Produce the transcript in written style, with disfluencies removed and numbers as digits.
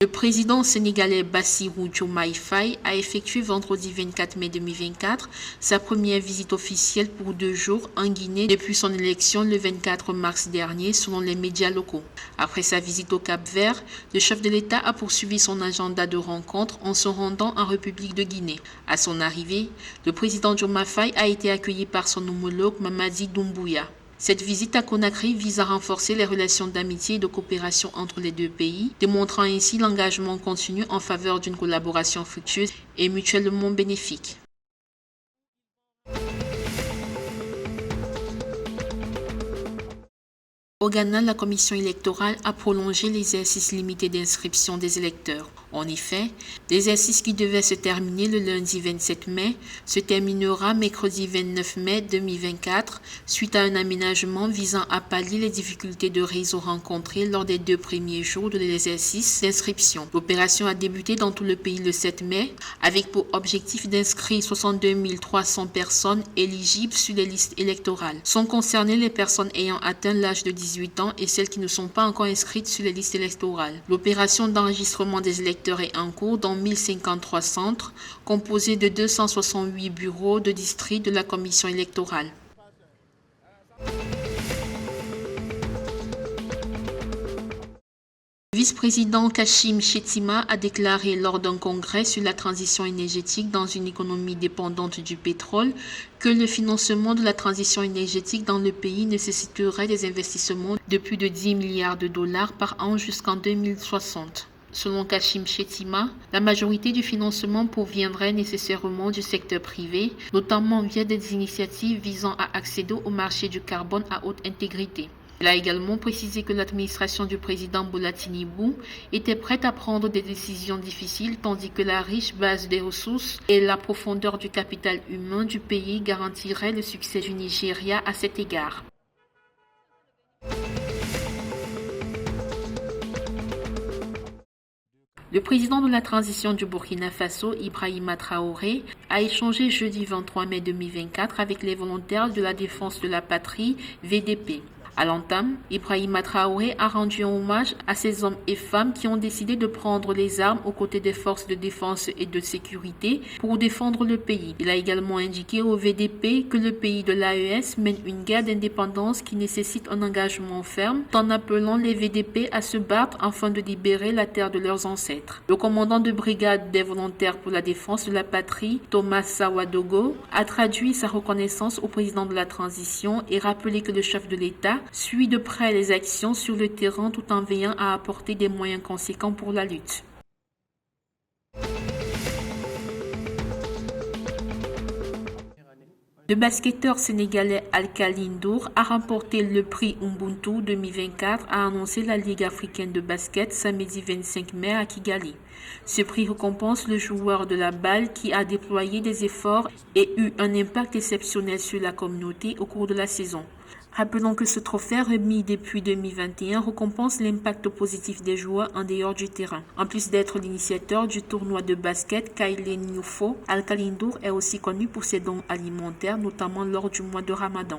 Le président sénégalais Bassirou Diomaye Faye a effectué vendredi 24 mai 2024 sa première visite officielle pour 2 jours en Guinée depuis son élection le 24 mars dernier selon les médias locaux. Après sa visite au Cap-Vert, le chef de l'État a poursuivi son agenda de rencontres en se rendant en République de Guinée. À son arrivée, le président Diomaye Faye a été accueilli par son homologue Mamadi Doumbouya. Cette visite à Conakry vise à renforcer les relations d'amitié et de coopération entre les deux pays, démontrant ainsi l'engagement continu en faveur d'une collaboration fructueuse et mutuellement bénéfique. Au Ghana, la commission électorale a prolongé l'exercice limité d'inscription des électeurs. En effet, l'exercice qui devait se terminer le lundi 27 mai se terminera mercredi 29 mai 2024 suite à un aménagement visant à pallier les difficultés de réseau rencontrées lors des 2 premiers jours de l'exercice d'inscription. L'opération a débuté dans tout le pays le 7 mai avec pour objectif d'inscrire 62 300 personnes éligibles sur les listes électorales. Sont concernées les personnes ayant atteint l'âge de 18 ans et celles qui ne sont pas encore inscrites sur les listes électorales. L'opération d'enregistrement des électeurs est en cours dans 1053 centres, composés de 268 bureaux de district de la commission électorale. Le vice-président Kashim Shettima a déclaré lors d'un congrès sur la transition énergétique dans une économie dépendante du pétrole que le financement de la transition énergétique dans le pays nécessiterait des investissements de plus de 10 milliards de dollars par an jusqu'en 2060. Selon Kashim Shettima, la majorité du financement proviendrait nécessairement du secteur privé, notamment via des initiatives visant à accéder au marché du carbone à haute intégrité. Il a également précisé que l'administration du président Bola Tinubu était prête à prendre des décisions difficiles tandis que la riche base des ressources et la profondeur du capital humain du pays garantiraient le succès du Nigeria à cet égard. Le président de la transition du Burkina Faso, Ibrahima Traoré, a échangé jeudi 23 mai 2024 avec les volontaires de la défense de la patrie, VDP. À l'entame, Ibrahima Traoré a rendu un hommage à ces hommes et femmes qui ont décidé de prendre les armes aux côtés des forces de défense et de sécurité pour défendre le pays. Il a également indiqué au VDP que le pays de l'AES mène une guerre d'indépendance qui nécessite un engagement ferme, en appelant les VDP à se battre afin de libérer la terre de leurs ancêtres. Le commandant de brigade des volontaires pour la défense de la patrie, Thomas Sawadogo, a traduit sa reconnaissance au président de la transition et rappelé que le chef de l'État suit de près les actions sur le terrain tout en veillant à apporter des moyens conséquents pour la lutte. Le basketteur sénégalais Alkali Ndour a remporté le prix Ubuntu 2024, a annoncé la Ligue africaine de basket samedi 25 mai à Kigali. Ce prix récompense le joueur de la balle qui a déployé des efforts et eu un impact exceptionnel sur la communauté au cours de la saison. Rappelons que ce trophée remis depuis 2021 récompense l'impact positif des joueurs en dehors du terrain. En plus d'être l'initiateur du tournoi de basket Kaile Nufo, Alkali Ndour est aussi connu pour ses dons alimentaires, notamment lors du mois de Ramadan.